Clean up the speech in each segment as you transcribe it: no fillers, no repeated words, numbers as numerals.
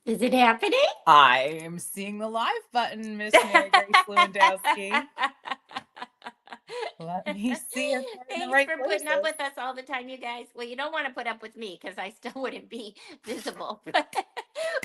Is it happening? I am seeing the live button, Miss Mary Grace Lewandowski. Let me see if we're in the Thanks right for putting up places. with us all the time, you guys. Well, you don't want to put up with me because I still wouldn't be visible. But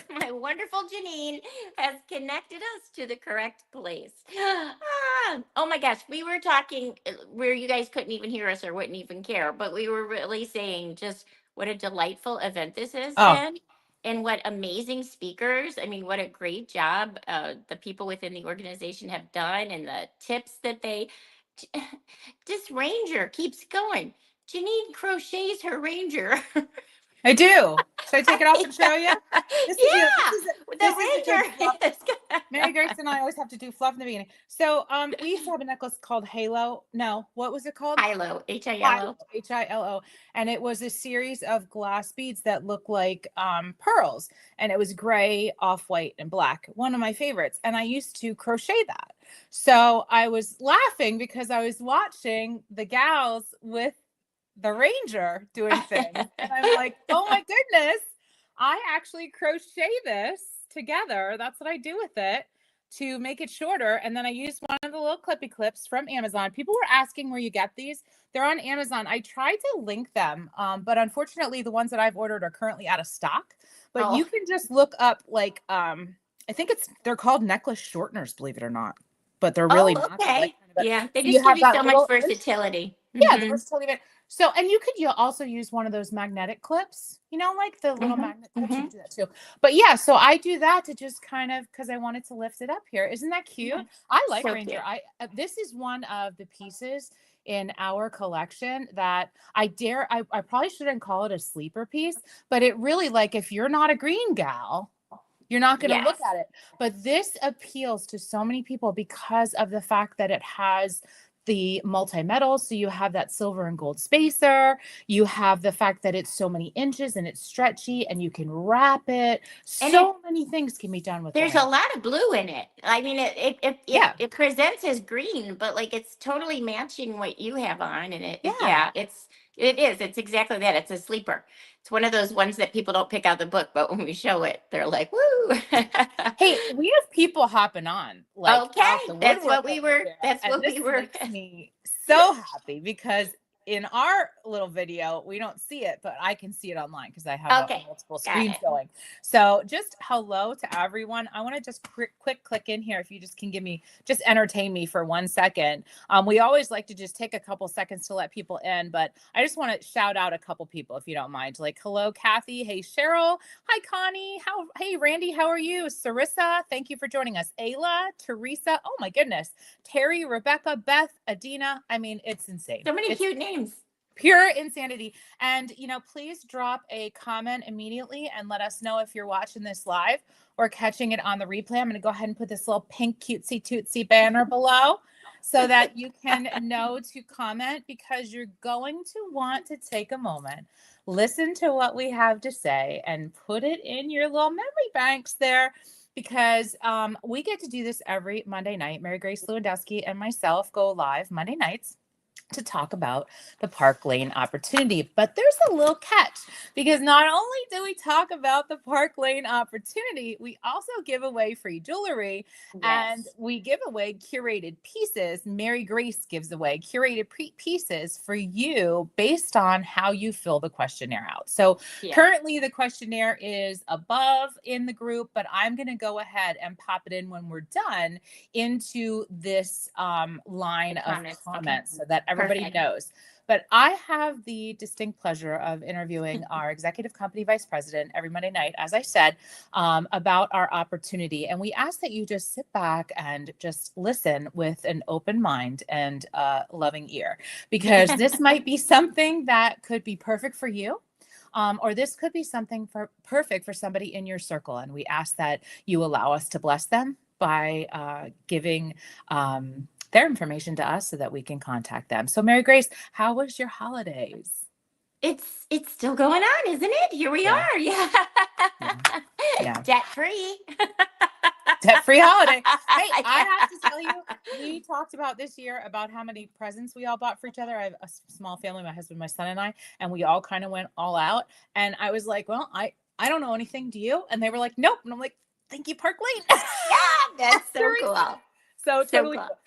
my wonderful Jeanine has connected us to the correct place. Oh my gosh, we were talking where you guys couldn't even hear us or wouldn't even care, but we were really saying just what a delightful event this has Oh, been. And what amazing speakers. I mean, what a great job the people within the organization have done and the tips that they this ranger keeps going. Jeanine crochets her ranger. I do. Should I take it off and show you? This is a this Yeah, is a the this is a good fluff. ranger is Mary Grace and I always have to do fluff in the beginning. So we used to have a necklace called Halo. No, what was it called? Hilo, Hilo, Hilo. Hilo. And it was a series of glass beads that look like pearls. And it was gray, off-white, and black. One of my favorites. And I used to crochet that. So I was laughing because I was watching the gals with the ranger doing things. And I'm like, oh my goodness, I actually crochet this together. That's what I do with it to make it shorter. And then I used one of the little clippy clips from Amazon. People were asking where you get these. They're on Amazon. I tried to link them, but unfortunately, the ones that I've ordered are currently out of stock. But you Oh, can just look up like I think they're called necklace shorteners, believe it or not. But they're really oh, not. They're like okay. kind of Yeah, they so you just give have you that so much little inch. versatility. Yeah, the Mm-hmm. versatility of it. So, and you also use one of those magnetic clips, like the little Mm-hmm. magnet clips. You Mm-hmm. can do that too. But yeah, so I do that to just kind of because I wanted to lift it up here. Isn't that cute? Yeah. I like So Ranger. cute. This is one of the pieces in our collection that I probably shouldn't call it a sleeper piece, but it really like if you're not a green gal, you're not going to look Yes. at it. But this appeals to so many people because of the fact that it has the multi-metals. So you have that silver and gold spacer. You have the fact that it's so many inches and it's stretchy and you can wrap it. And it So many things can be done with the there's a rain. lot of blue in it. I mean, Yeah. it presents as green, but like it's totally matching what you have on, and Yeah. yeah, it's exactly that. It's a sleeper. It's one of those ones that people don't pick out the book, but when we show it, they're like, "Woo!" Hey, we have people hopping on like out the Okay, woodwork over here. That's And what this we were. makes me so happy because in our little video, we don't see it, but I can see it online because I have Okay, multiple got screens it. going. So just hello to everyone. I want to just quick click in here. If you just can just entertain me for 1 second. We always like to just take a couple seconds to let people in, but I just want to shout out a couple people if you don't mind. Like, hello, Kathy. Hey, Cheryl. Hi, Connie. Hey, Randy. How are you? Sarissa, thank you for joining us. Ayla, Teresa. Oh my goodness. Terry, Rebecca, Beth, Adina. I mean, it's insane. So many It's cute names. pure insanity. And, please drop a comment immediately and let us know if you're watching this live or catching it on the replay. I'm going to go ahead and put this little pink cutesy tootsie banner below so that you can know to comment because you're going to want to take a moment, listen to what we have to say, and put it in your little memory banks there because we get to do this every Monday night. Mary Grace Lewandowski and myself go live Monday nights to talk about the Park Lane opportunity. But there's a little catch because not only do we talk about the Park Lane opportunity, we also give away free jewelry and Yes. we give away curated pieces. Mary Grace gives away curated pieces for you based on how you fill the questionnaire out. So Yeah. currently the questionnaire is above in the group, but I'm going to go ahead and pop it in when we're done into this line The of comments. Okay. comments so that everybody Perfect. knows. But I have the distinct pleasure of interviewing our executive company vice president every Monday night, as I said, about our opportunity. And we ask that you just sit back and just listen with an open mind and a loving ear, because this might be something that could be perfect for you. Or this could be something perfect for somebody in your circle. And we ask that you allow us to bless them by giving their information to us so that we can contact them. So, Mary Grace, how was your holidays? It's still going on, isn't it? Here we Yeah, are. Yeah. yeah, yeah. Debt free. Debt-free holiday. Hey, I Yeah. have to tell you, we talked about this year about how many presents we all bought for each other. I have a small family, my husband, my son, and I, and we all kind of went all out. And I was like, well, I don't know anything. Do you? And they were like, nope. And I'm like, thank you, Park Lane. Yeah, that's so Very cool. simple. So So totally cool. cool.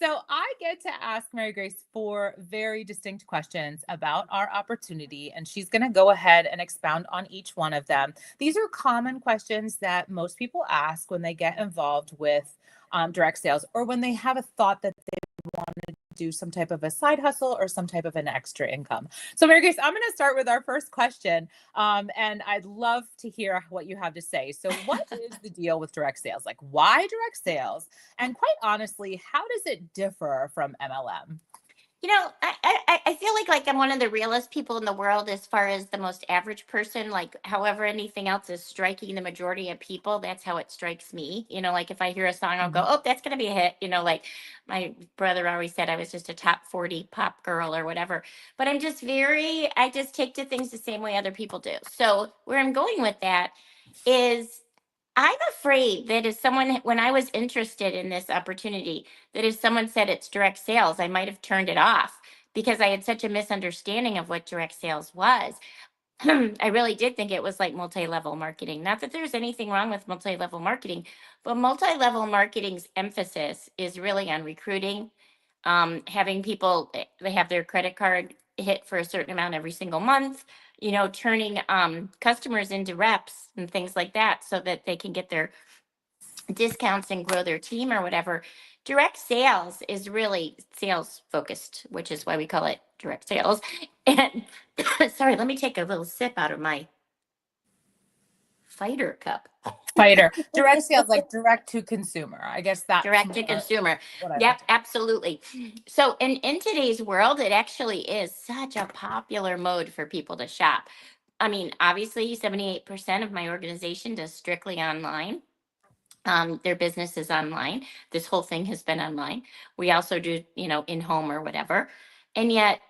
So I get to ask Mary Grace four very distinct questions about our opportunity, and she's going to go ahead and expound on each one of them. These are common questions that most people ask when they get involved with direct sales, or when they have a thought that they want to do some type of a side hustle or some type of an extra income. So Mary Grace, I'm going to start with our first question. And I'd love to hear what you have to say. So what is the deal with direct sales? Like, why direct sales? And quite honestly, how does it differ from MLM? I feel like I'm one of the realest people in the world as far as the most average person. Like, however, anything else is striking the majority of people, that's how it strikes me. Like if I hear a song, I'll go, Mhm. "Oh, that's gonna be a hit." Like my brother always said, I was just a top 40 pop girl or whatever. But I just take to things the same way other people do. So where I'm going with that is I'm afraid that if someone, when I was interested in this opportunity, that if someone said it's direct sales, I might have turned it off because I had such a misunderstanding of what direct sales was. I really did think it was like multi level marketing. Not that there's anything wrong with multi level marketing, but multi level marketing's emphasis is really on recruiting, having people, they have their credit card hit for a certain amount every single month, turning customers into reps and things like that so that they can get their discounts and grow their team or whatever. Direct sales is really sales focused, which is why we call it direct sales. And sorry, let me take a little sip out of my fighter cup. Fighter. Direct sales, like direct to consumer. I guess that's Direct to more consumer. what I Yep, like to. absolutely. So in today's world, it actually is such a popular mode for people to shop. I mean, obviously, 78% of my organization does strictly online. Their business is online. This whole thing has been online. We also do, in home or whatever. And yet,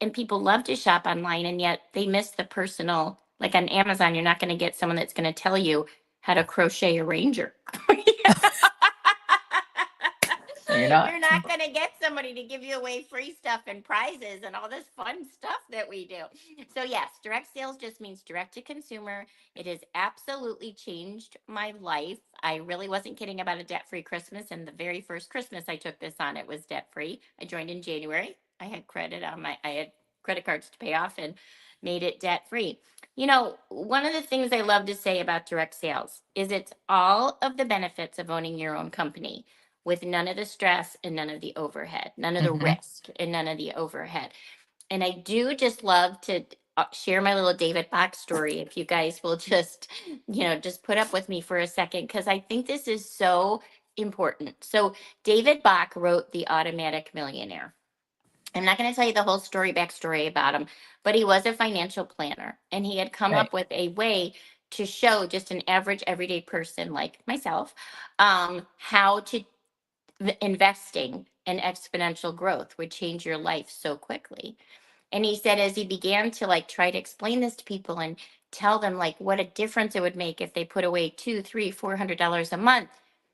and people love to shop online, and yet they miss the personal. Like on Amazon, you're not going to get someone that's going to tell you how to crochet a ranger. No, you're not. You're not going to get somebody to give you away free stuff and prizes and all this fun stuff that we do. So, yes, direct sales just means direct to consumer. It has absolutely changed my life. I really wasn't kidding about a debt free Christmas. And the very first Christmas I took this on, it was debt free. I joined in January. I had credit cards to pay off and made it debt free. One of the things I love to say about direct sales is it's all of the benefits of owning your own company with none of the stress and none of the overhead, none of the Mhm. risk and none of the overhead. And I do just love to share my little David Bach story. If you guys will just, just put up with me for a second, because I think this is so important. So David Bach wrote The Automatic Millionaire. I'm not going to tell you the whole backstory about him, but he was a financial planner and he had come Right. up with a way to show just an average everyday person like myself, how to investing and exponential growth would change your life so quickly. And he said, as he began to like try to explain this to people and tell them like what a difference it would make if they put away two, three, $400 a month,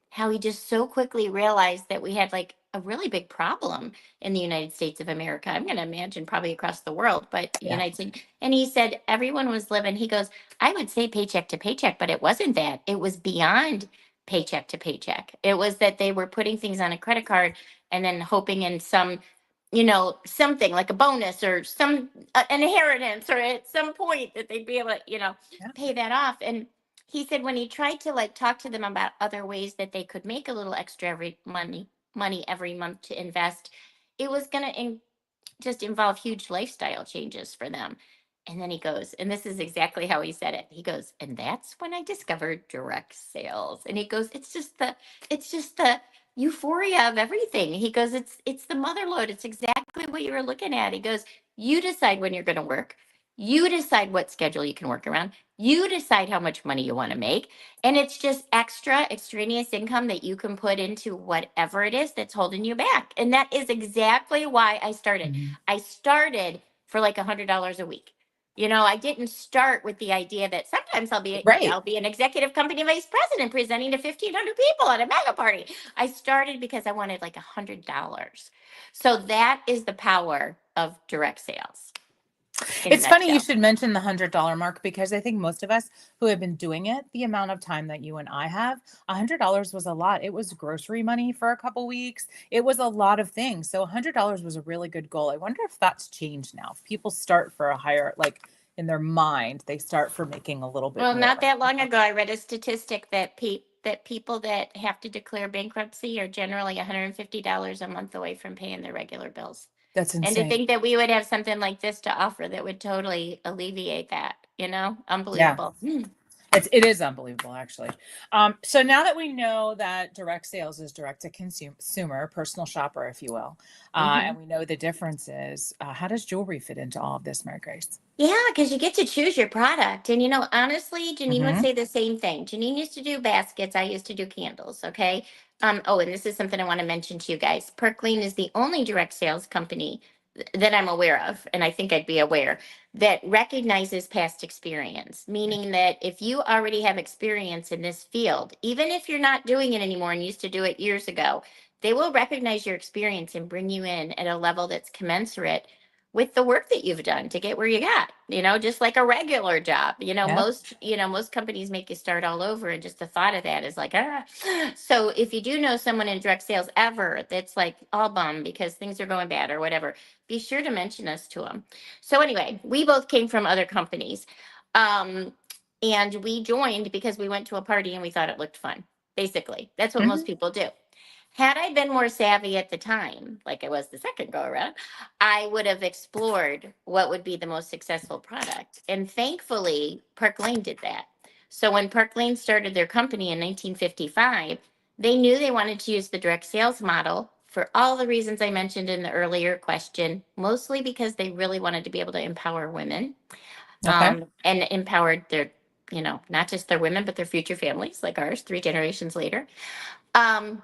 how he just so quickly realized that we had like a really big problem in the United States of America. I'm going to imagine probably across the world, but Yeah. United States. And he said everyone was living, he goes, I would say paycheck to paycheck, but it wasn't that. It was beyond paycheck to paycheck. It was that they were putting things on a credit card and then hoping in some, something like a bonus or some an inheritance or at some point that they'd be able to, Yeah. pay that off. And he said when he tried to like talk to them about other ways that they could make a little extra every money every month to invest, it was going to just involve huge lifestyle changes for them. And then he goes, and this is exactly how he said it. He goes, and that's when I discovered direct sales. And he goes, it's just the euphoria of everything. He goes, it's the mother lode. It's exactly what you were looking at. He goes, you decide when you're going to work. You decide what schedule you can work around. You decide how much money you want to make. And it's just extra extraneous income that you can put into whatever it is that's holding you back. And that is exactly why I started. Mhm. I started for like $100 a week. I didn't start with the idea that sometimes Right. I'll be an executive company vice president presenting to 1,500 people at a mega party. I started because I wanted like $100. So that is the power of direct sales. in a It's funny you nutshell. should mention the $100 mark because I think most of us who have been doing it the amount of time that you and I have, $100 was a lot. It was grocery money for a couple weeks. It was a lot of things. So $100 was a really good goal. I wonder if that's changed now. If people start for a higher, like in their mind, they start for making a little bit Well, not more. that long ago, I read a statistic that people that have to declare bankruptcy are generally $150 a month away from paying their regular bills. That's And to insane. think that we would have something like this to offer that would totally alleviate that, Yeah. unbelievable. It is unbelievable, actually. So now that we know that direct sales is direct to consumer, personal shopper, if you will, Hmm. and we know the differences, how does jewelry fit into all of this, Mary Grace? Yeah, because you get to choose your product. And honestly, Janine would Mm-hmm. say the same thing. Janine used to do baskets. I used to do candles. Okay. Oh, and this is something I want to mention to you guys. Perkleen is the only direct sales company that I'm aware of, and I think I'd be aware, that recognizes past experience, meaning that if you already have experience in this field, even if you're not doing it anymore and used to do it years ago, they will recognize your experience and bring you in at a level that's commensurate with the work that you've done to get where you got, just like a regular job. Yeah. Most companies make you start all over, and just the thought of that is like, ah. So if you do know someone in direct sales ever that's like all bummed because things are going bad or whatever, be sure to mention us to them. So anyway, we both came from other companies. Um, and we joined because we went to a party and we thought it looked fun. Basically, that's what Hmm. most people do. Had I been more savvy at the time, like I was the second go around, I would have explored what would be the most successful product. And thankfully, Park Lane did that. So when Park Lane started their company in 1955, they knew they wanted to use the direct sales model for all the reasons I mentioned in the earlier question, mostly because they really wanted to be able to empower women, Okay. and empowered their, not just their women, but their future families like ours, 3 generations later. Um,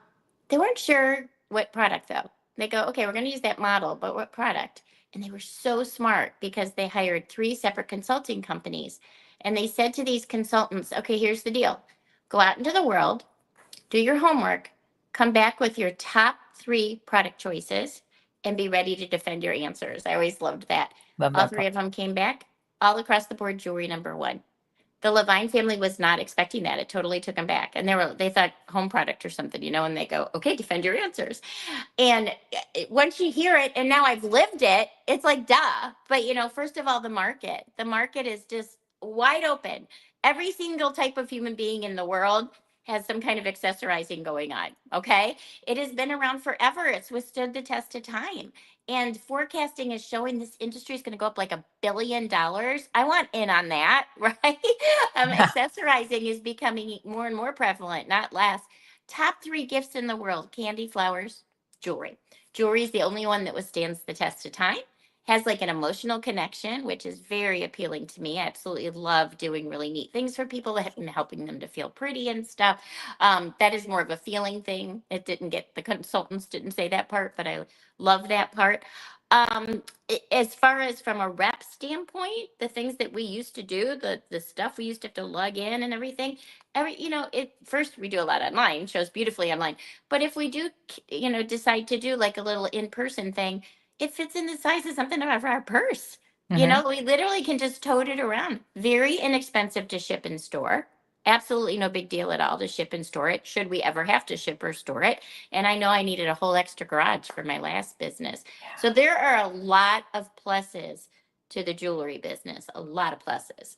they weren't sure what product though. They go, okay, we're going to use that model, but what product? And they were so smart because they hired 3 separate consulting companies. And they said to these consultants, okay, here's the deal: go out into the world, do your homework, come back with your top 3 product choices, and be ready to defend your answers. I always loved that. Love All that 3 part. of them came back, all across the board, jewelry #1. The Levine family was not expecting that. It totally took them back. And they thought home product or something, and they go, okay, defend your answers. And once you hear it, and now I've lived it, it's like, duh. But, first of all, the market is just wide open. Every single type of human being in the world has some kind of accessorizing going on. Okay. It has been around forever. It's withstood the test of time. And forecasting is showing this industry is going to go up like $1 billion. I want in on that, right? Yeah. Accessorizing is becoming more and more prevalent, not less. Top 3 gifts in the world: candy, flowers, jewelry. Jewelry is the only one that withstands the test of time, has like an emotional connection, which is very appealing to me. I absolutely love doing really neat things for people and helping them to feel pretty and stuff. That is more of a feeling thing. It didn't get, the consultants didn't say that part, but I love that part. As far as from a rep standpoint, the things that we used to do, the stuff we used to have to log in and everything, it first we do a lot online, shows beautifully online. But if we do, decide to do like a little in-person thing, it fits in the size of something out of our purse. Hmm. We literally can just tote it around. Very inexpensive to ship and store. Absolutely no big deal at all to ship and store it, should we ever have to ship or store it. And I know I needed a whole extra garage for my last business. So there are a lot of pluses to the jewelry business, a lot of pluses.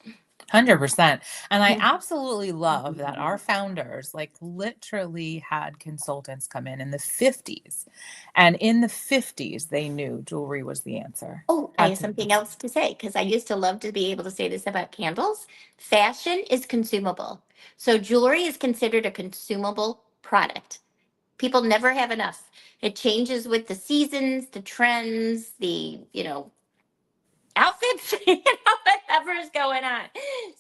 100%. And I absolutely love that our founders, like, literally had consultants come in the 50s. And in the 50s, they knew jewelry was the answer. Oh, I have That's something amazing. else to say because I used to love to be able to say this about candles. Fashion is consumable. So jewelry is considered a consumable product. People never have enough. It changes with the seasons, the trends, the, outfits, whatever's going on.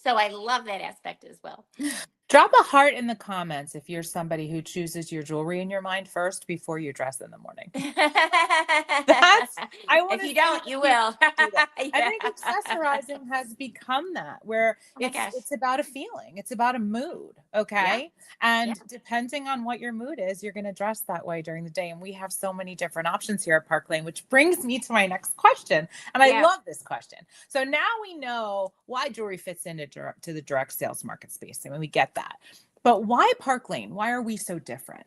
So I love that aspect as well. Drop a heart in the comments if you're somebody who chooses your jewelry in your mind first before you dress in the morning. That's I want If to you see don't, how you people will. do that. I Yeah. think accessorizing has become that, where Oh my gosh. it's about a feeling, it's about a mood, Yeah. okay? Yeah. And depending on what your mood is, you're going to dress that way during the day. And we have so many different options here at Park Lane, which brings me to my next question. And I Yeah. love this question. So now we know why jewelry fits into to the direct sales market space. I mean, we get that. But why Park Lane? Why are we so different?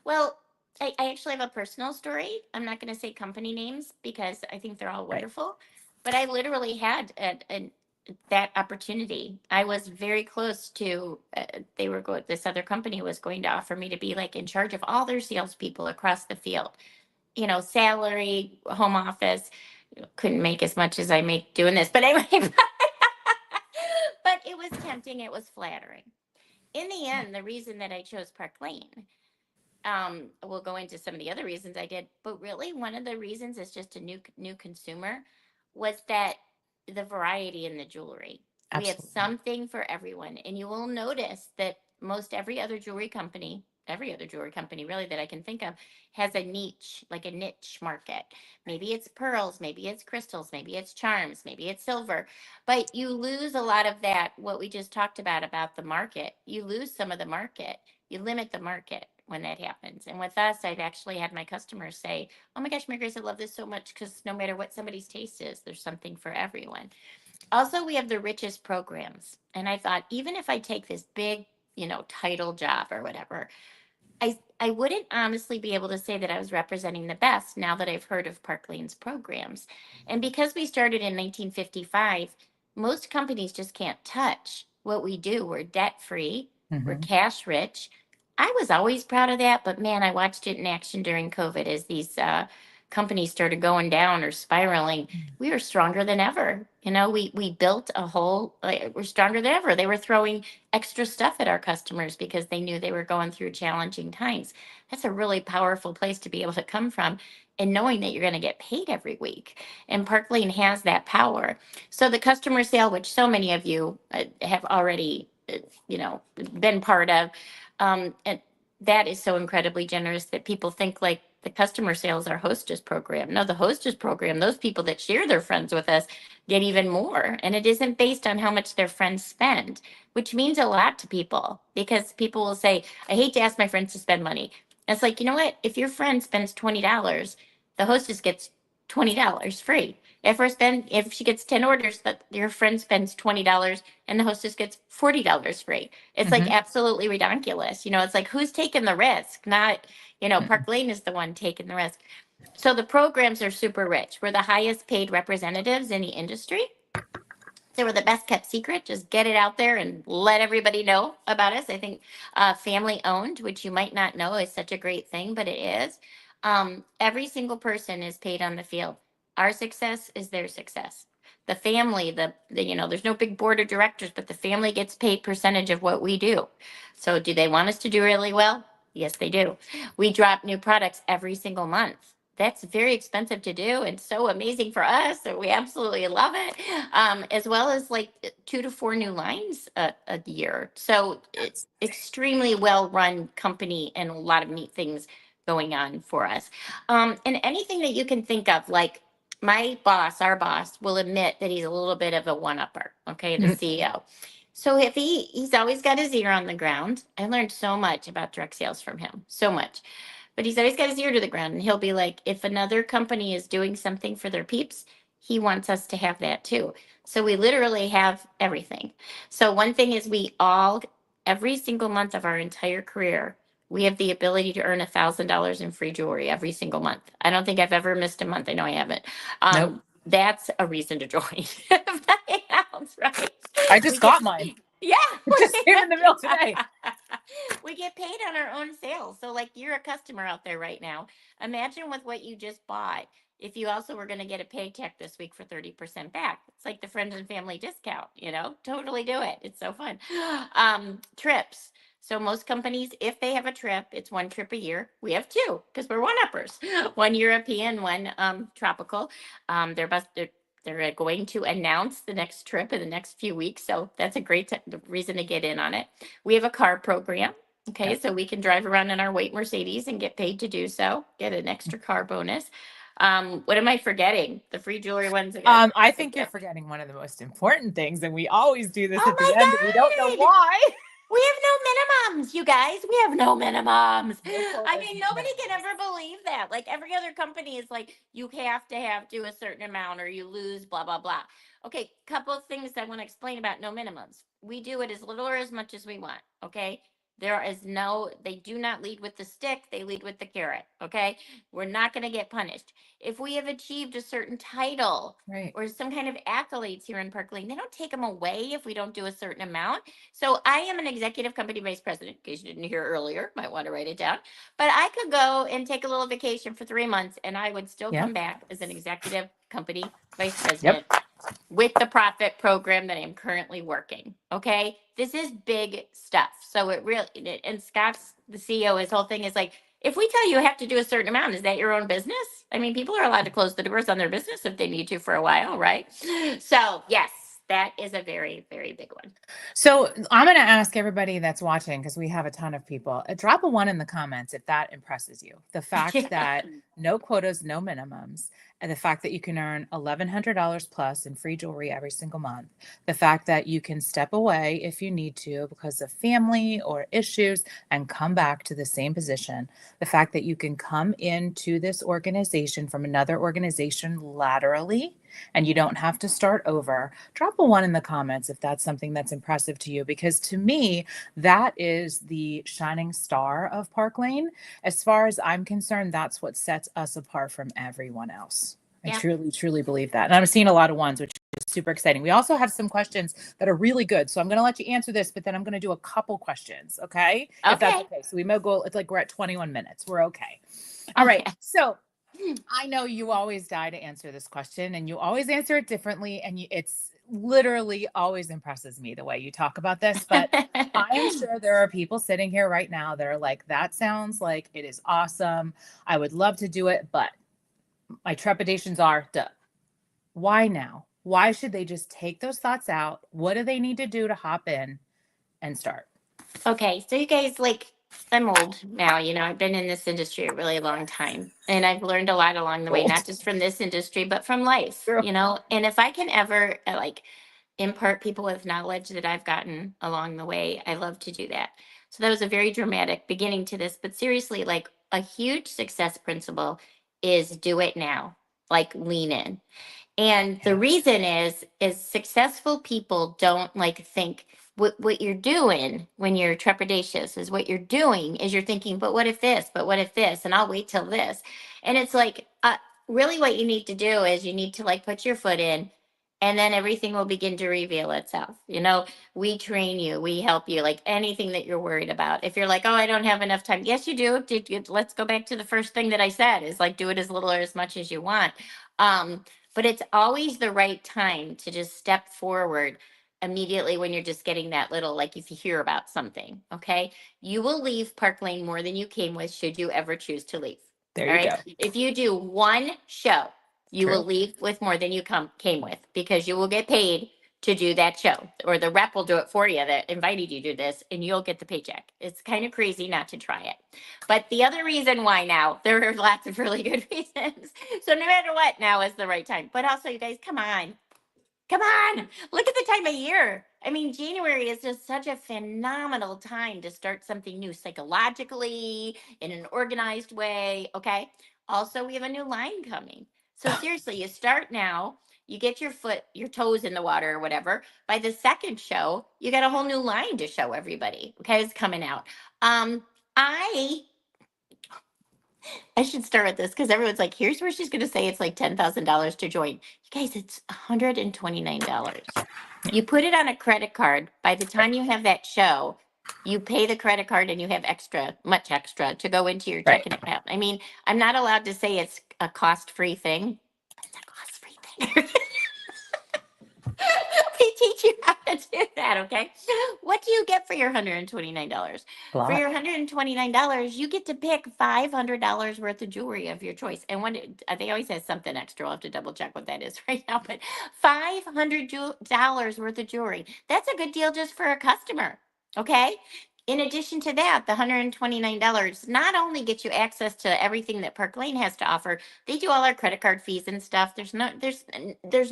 Well, I actually have a personal story. I'm not going to say company names because I think they're all Right. wonderful, but I literally had that opportunity. I was very close to, they were going, this other company was going to offer me to be like in charge of all their salespeople across the field, salary, home office. Couldn't make as much as I make doing this, but anyway, but it was tempting. It was flattering. In the end, the reason that I chose Park Lane, we'll go into some of the other reasons I did, but really one of the reasons is just a new consumer was that the variety in the jewelry. We have Absolutely. something for everyone, and you will notice that most every other jewelry company really that I can think of has a niche, like a niche market. Maybe it's pearls, maybe it's crystals, maybe it's charms, maybe it's silver, but you lose a lot of that, what we just talked about the market. You lose some of the market, you limit the market when that happens. And with us, I've actually had my customers say, "Oh my gosh, Mary Grace, I love this so much," because no matter what somebody's taste is, there's something for everyone. Also, we have the richest programs. And I thought, even if I take this big, title job or whatever, I wouldn't honestly be able to say that I was representing the best now that I've heard of Park Lane's programs. And because we started in 1955, most companies just can't touch what we do. We're debt free, we're Mhm. cash rich. I was always proud of that, but man, I watched it in action during COVID as these companies started going down or spiraling. We are stronger than ever. We built a whole. We're stronger than ever. They were throwing extra stuff at our customers because they knew they were going through challenging times. That's a really powerful place to be able to come from, and knowing that you're going to get paid every week. And Park Lane has that power. So the customer sale, which so many of you have already, been part of, and that is so incredibly generous that people think like the customer sales are hostess program. No, the hostess program, those people that share their friends with us get even more. And it isn't based on how much their friends spend, which means a lot to people because people will say, "I hate to ask my friends to spend money." And it's like, you know what? If your friend spends $20, the hostess gets $20 free. If she gets 10 orders, that your friend spends $20 and the hostess gets $40 free. It's like Mhm. absolutely ridiculous. It's like who's taking the risk? Not, Mhm. Park Lane is the one taking the risk. So the programs are super rich. We're the highest paid representatives in the industry. So we're the best kept secret. Just get it out there and let everybody know about us. I think family owned, which you might not know is such a great thing, but it is. Every single person is paid on the field. Our success is their success. The family, there's no big board of directors, but the family gets paid percentage of what we do. So do they want us to do really well? Yes, they do. We drop new products every single month. That's very expensive to do and so amazing for us. So we absolutely love it. As well as like 2 to 4 new lines a year. So it's extremely well run company and a lot of neat things going on for us. And anything that you can think of, like my boss, our boss, will admit that he's a little bit of a one upper. Okay, the Mhm. CEO. So if he's always got his ear on the ground. I learned so much about direct sales from him, so much. But he's always got his ear to the ground, and he'll be like, if another company is doing something for their peeps, he wants us to have that too. So we literally have everything. So one thing is every single month of our entire career, we have the ability to earn $1,000 in free jewelry every single month. I don't think I've ever missed a month. I know I haven't. Nope. That's a reason to join. If nothing else, right? I We just get, got mine. yeah, It just came in the mail today. we get paid on our own sales. So, like, you're a customer out there right now. Imagine with what you just bought, if you also were going to get a paycheck this week for 30% back. It's like the friends and family discount, totally do it. It's so fun. Trips. So most companies, if they have a trip, it's one trip a year. We have two because we're one uppers. One European, one tropical. They're They're going to announce the next trip in the next few weeks. So that's a great reason to get in on it. We have a car program. Okay, Yep. so we can drive around in our white Mercedes and get paid to do so, get an extra car bonus. What am I forgetting? The free jewelry ones again. I think you're forgetting one of the most important things, and we always do this Oh at the my end, and we don't know God. why. We have no minimums, you guys. We have no minimums. No I quotas, mean, no nobody can minimums. ever believe that. Like every other company is like, you have to do a certain amount or you lose, blah, blah, blah. Okay, couple of things I want to explain about no minimums. We do it as little or as much as we want. Okay. They do not lead with the stick, they lead with the carrot. Okay. We're not going to get punished. If we have achieved a certain title, Right. or some kind of accolades here in Park Lane, they don't take them away if we don't do a certain amount. So I am an executive company vice president, in case you didn't hear earlier, might want to write it down. But I could go and take a little vacation for 3 months and I would still Yep. come back as an executive company vice Yep. president with the profit program that I'm currently working. Okay. This is big stuff. So it really, and Scott's the CEO, his whole thing is like, if we tell you have to do a certain amount, is that your own business? I mean, people are allowed to close the doors on their business if they need to for a while, right? So, yes, that is a very, very big one. So I'm going to ask everybody that's watching, because we have a ton of people, drop a 1 in the comments if that impresses you. The fact that no quotas, no minimums, and the fact that you can earn $1,100 plus in free jewelry every single month. The fact that you can step away if you need to because of family or issues and come back to the same position. The fact that you can come into this organization from another organization laterally and you don't have to start over. Drop a 1 in the comments if that's something that's impressive to you, because to me, that is the shining star of Park Lane. As far as I'm concerned, that's what sets us apart from everyone else. I Yeah. truly, truly believe that. And I'm seeing a lot of ones, which is super exciting. We also have some questions that are really good. So I'm going to let you answer this, but then I'm going to do a couple questions. Okay. If that's Okay. okay. So we may go, it's like we're at 21 minutes. We're okay. All right. So I know you always die to answer this question and you always answer it differently. And it's literally always impresses me the way you talk about this. But I am sure there are people sitting here right now that are like, that sounds like it is awesome. I would love to do it, but my trepidations are, duh. Why now? Why should they just take those thoughts out? What do they need to do to hop in and start? Okay, so you guys, like, I'm old now, I've been in this industry a really long time. And I've learned a lot along the way, not just from this industry, but from life, True. And if I can ever like impart people with knowledge that I've gotten along the way, I love to do that. So that was a very dramatic beginning to this, but seriously, like a huge success principle is do it now, like lean in. And the reason is successful people don't like think what you're doing when you're trepidatious is what you're doing is you're thinking, but what if this, but what if this, and I'll wait till this. And it's like, really what you need to do is you need to like put your foot in and then everything will begin to reveal itself. We train you, we help you, like anything that you're worried about. If you're like, oh, I don't have enough time. Yes, you do. Let's go back to the first thing that I said is like, do it as little or as much as you want. But it's always the right time to just step forward immediately when you're just getting that little, like if you hear about something, okay? You will leave Park Lane more than you came with, should you ever choose to leave. There All you right. go. If you do one show, you True. will leave with more than you came with because you will get paid to do that show, or the rep will do it for you that invited you to this and you'll get the paycheck. It's kind of crazy not to try it. But the other reason why now, there are lots of really good reasons. So no matter what, now is the right time. But also, you guys, come on. Come on. Look at the time of year. I mean, January is just such a phenomenal time to start something new psychologically, in an organized way. Okay. Also, we have a new line coming. So seriously, you start now, you get your toes in the water or whatever. By the second show, you got a whole new line to show everybody. Okay, it's coming out. I I should start with this because everyone's like, here's where she's going to say it's like $10,000 to join. You guys, it's $129. You put it on a credit card. By the time you have that show, you pay the credit card and you have much extra to go into your Right. checking account. I mean, I'm not allowed to say it's a cost-free thing, but it's a cost-free thing. We teach you how to do that. that, okay? What do you get for your $129? A For lot. your $129, you get to pick $500 worth of jewelry of your choice. And they always have something extra. I'll have to double check what that is right now. But $500 worth of jewelry. That's a good deal just for a customer. Okay. In addition to that, the $129 not only gets you access to everything that Park Lane has to offer, they do all our credit card fees and stuff. There's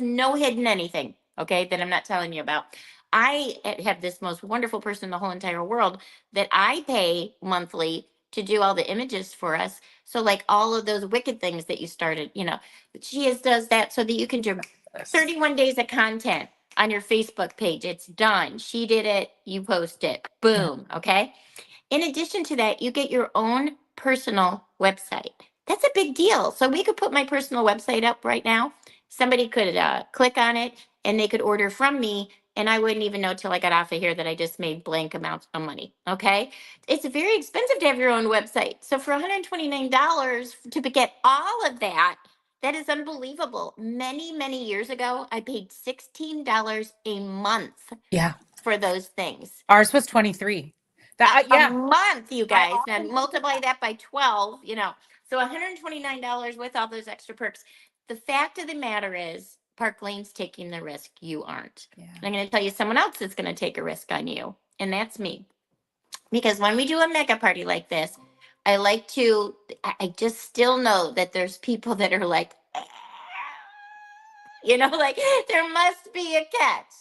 no hidden anything, okay, that I'm not telling you about. I have this most wonderful person in the whole entire world that I pay monthly to do all the images for us. So like all of those wicked things that you started, does that so that you can do 31 days of content on your Facebook page. It's done. She did it. You post it. Yeah. Boom. Okay. In addition to that, you get your own personal website. That's a big deal. So we could put my personal website up right now. Somebody could click on it and they could order from me. And I wouldn't even know till I got off of here that I just made blank amounts of money. Okay. It's very expensive to have your own website. So for $129 to get all of that, that is unbelievable. Many, many years ago, I paid $16 a month Yeah. for those things. Ours was 23. That A yeah. month, you I guys. often Then think of multiply that. that by 12, So $129 with all those extra perks. The fact of the matter is, Park Lane's taking the risk. You aren't. Yeah. And I'm going to tell you someone else that's going to take a risk on you, and that's me. Because when we do a mega party like this, I just still know that there's people that are like, like there must be a catch.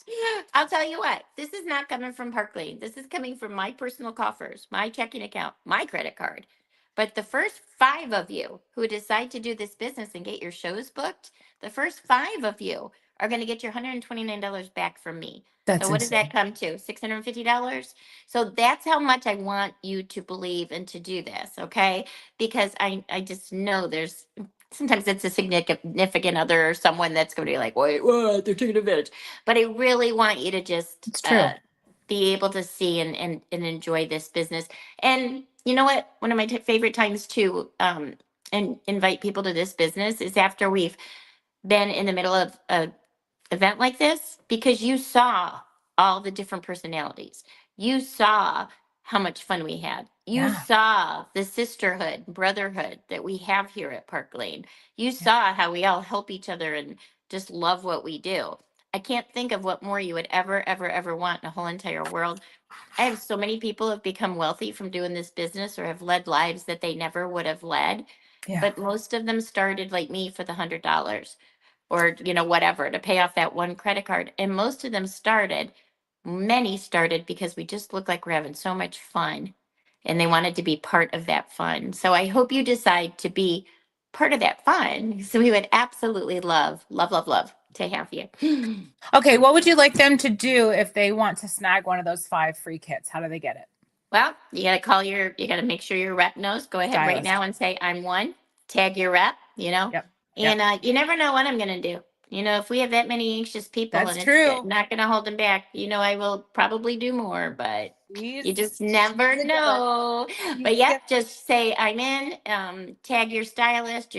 I'll tell you what, this is not coming from Park Lane. This is coming from my personal coffers, my checking account, my credit card. But the first 5 of you who decide to do this business and get your shows booked, the first 5 of you are going to get your $129 back from me. That's So what does that insane. come to? $650? So that's how much I want you to believe and to do this, okay? Because I just know there's sometimes it's a significant other or someone that's going to be like, wait, what? They're taking advantage. But I really want you to just It's true. be able to see and enjoy this business. And you know what? One of my favorite times to and invite people to this business is after we've been in the middle of a event like this, because you saw all the different personalities. You saw how much fun we had. You Yeah. saw the sisterhood, brotherhood that we have here at Park Lane. You Yeah. saw how we all help each other and just love what we do. I can't think of what more you would ever, ever, ever want in the whole entire world. I have so many people have become wealthy from doing this business or have led lives that they never would have led. Yeah. But most of them started like me for the $100 or whatever to pay off that one credit card, and most of them many started because we just look like we're having so much fun and they wanted to be part of that fun. So I hope you decide to be part of that fun. So we would absolutely love, love, love, love to have you. Okay, what would you like them to do if they want to snag one of those 5 free kits? How do they get it? Well, you got to make sure your rep knows. Go ahead right Stylist. now and say, I'm one, tag your rep, Yep. Yep. and you never know what I'm going to do. If we have that many anxious people That's and it's true. not going to hold them back, I will probably do more, but you She's just never a giver. know. She's But a yep, giver. just say I'm in, tag your stylist,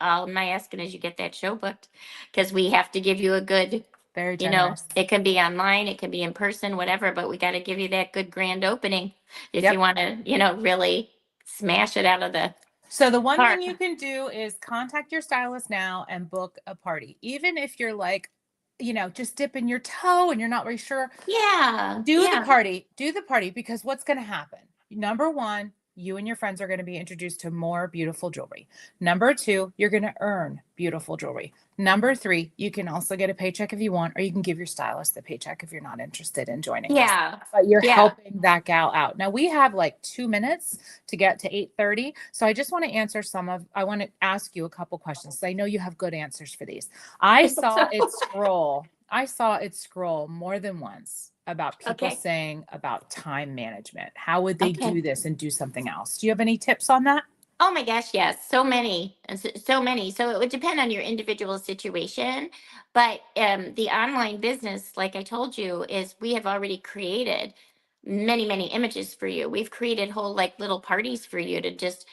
all my asking is you get that show booked because we have to give you a good, Very generous. it can be online, it can be in person, whatever, but we got to give you that good grand opening if you Yep. want to, really smash it out of the So the one park. thing you can do is contact your stylist now and book a party. Even if you're like, just dipping your toe and you're not really sure, Yeah, do the yeah, party. Do the party because what's going to happen? Number 1, you and your friends are going to be introduced to more beautiful jewelry. Number 2, you're going to earn beautiful jewelry. Number 3, you can also get a paycheck if you want, or you can give your stylist the paycheck if you're not interested in joining us. yeah, But you're yeah. helping that gal out. Now we have like 2 minutes to get to 8:30. So I want to ask you a couple questions. I know you have good answers for these. I saw it scroll more than once about people Okay. saying about time management. How would they Okay. do this and do something else? Do you have any tips on that? Oh my gosh, yes. So many. So many. So it would depend on your individual situation. But the online business, like I told you, is we have already created many, many images for you. We've created whole like little parties for you to just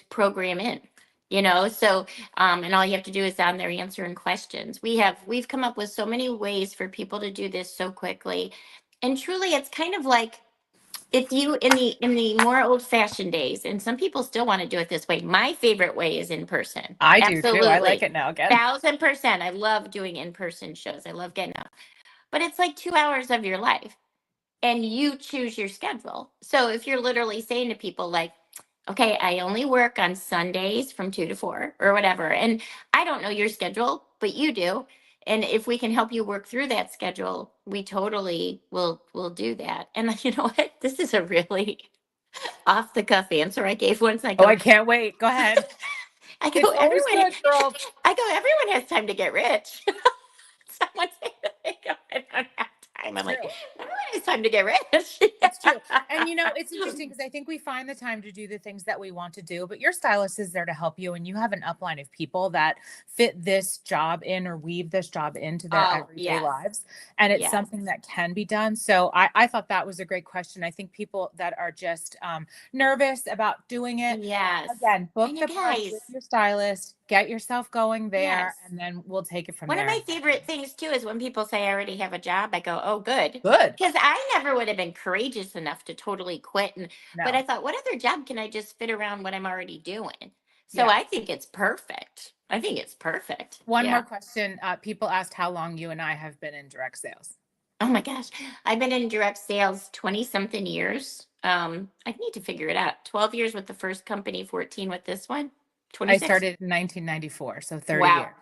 program in. So and all you have to do is on there answering questions. We've come up with so many ways for people to do this so quickly. And truly it's kind of like, if you in the more old fashioned days, and some people still want to do it this way, my favorite way is in person. I do too. I like Absolutely. it now again. 1,000%. I love doing in-person shows. I love getting out. But it's like 2 hours of your life, and you choose your schedule. So if you're literally saying to people like, okay, I only work on Sundays from 2 to 4 or whatever, and I don't know your schedule, but you do. And if we can help you work through that schedule, we totally will do that. And you know what? This is a really off the cuff answer I gave once. Oh, I can't wait. Go ahead. I go, It's always everyone, good, girls. I go, everyone has time to get rich. Someone say that they go, I don't have time. I'm like, True. everyone has time to get rich. It's true. And it's interesting because I think we find the time to do the things that we want to do, but your stylist is there to help you. And you have an upline of people that fit this job in or weave this job into their everyday lives. And it's something that can be done. So I thought that was a great question. I think people that are just nervous about doing it. Yes. Again, book And the you price guys, with your stylist, get yourself going there, yes. and then we'll take it from One there. of my favorite things too is when people say I already have a job, I go, oh, good. Good. Because I never would have been courageous enough to totally quit. But No. I thought, what other job can I just fit around what I'm already doing? So Yeah. I think it's perfect. I think it's perfect. One Yeah. more question. People asked how long you and I have been in direct sales. Oh my gosh. I've been in direct sales 20 something years. I need to figure it out. 12 years with the first company, 14 with this one. I 26. started in 1994, so 30 Wow. years.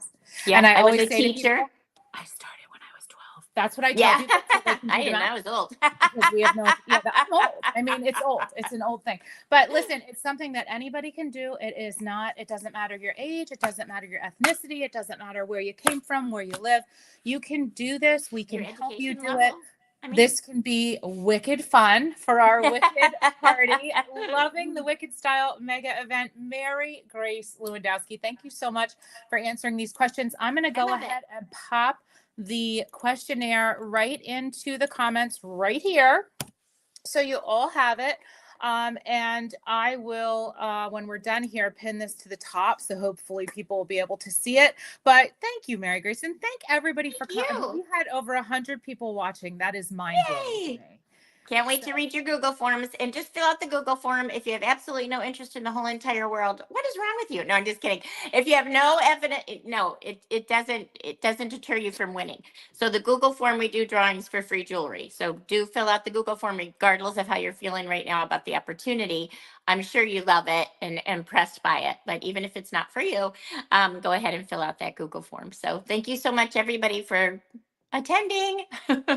Yeah. And I I was always a say to teacher. people, I started when I was 12. That's what I tell Yeah. people so they can do I the didn't. math. I was old. Because we have no, I'm old. I mean, it's old. It's an old thing. But listen, it's something that anybody can do. It doesn't matter your age. It doesn't matter your ethnicity. It doesn't matter where you came from, where you live. You can do this. We can Your help you education do it. level. I mean, This can be wicked fun for our wicked party. Loving the Wicked Style mega event. Mary Grace Lewandowski, thank you so much for answering these questions. I'm going to go ahead and pop the questionnaire right into the comments right here, so you all have it. And I will, when we're done here, pin this to the top. So hopefully people will be able to see it. But thank you, Mary Grace. And thank everybody for coming. We had over 100 people watching. That is mind-blowing to me. Can't wait to read your Google forms, and just fill out the Google form if you have absolutely no interest in the whole entire world. What is wrong with you? No, I'm just kidding. If you have no evidence, no, it doesn't deter you from winning. So the Google form, we do drawings for free jewelry. So do fill out the Google form regardless of how you're feeling right now about the opportunity. I'm sure you love it and impressed by it. But even if it's not for you, go ahead and fill out that Google form. So thank you so much, everybody, for attending.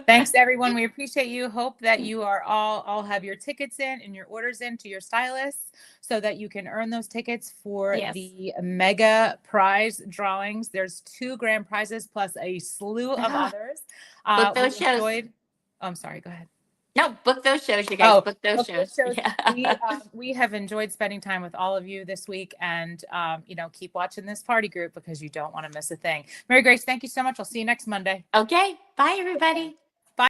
Thanks, everyone. We appreciate you. Hope that you are all have your tickets in and your orders in to your stylists so that you can earn those tickets for the mega prize drawings. There's 2 grand prizes plus a slew of others. Book those shows. I'm sorry, go ahead. No, book those shows, you guys. Book those shows. Yeah. We have enjoyed spending time with all of you this week, and keep watching this party group because you don't want to miss a thing. Mary Grace, thank you so much. I'll see you next Monday. Okay. Bye, everybody.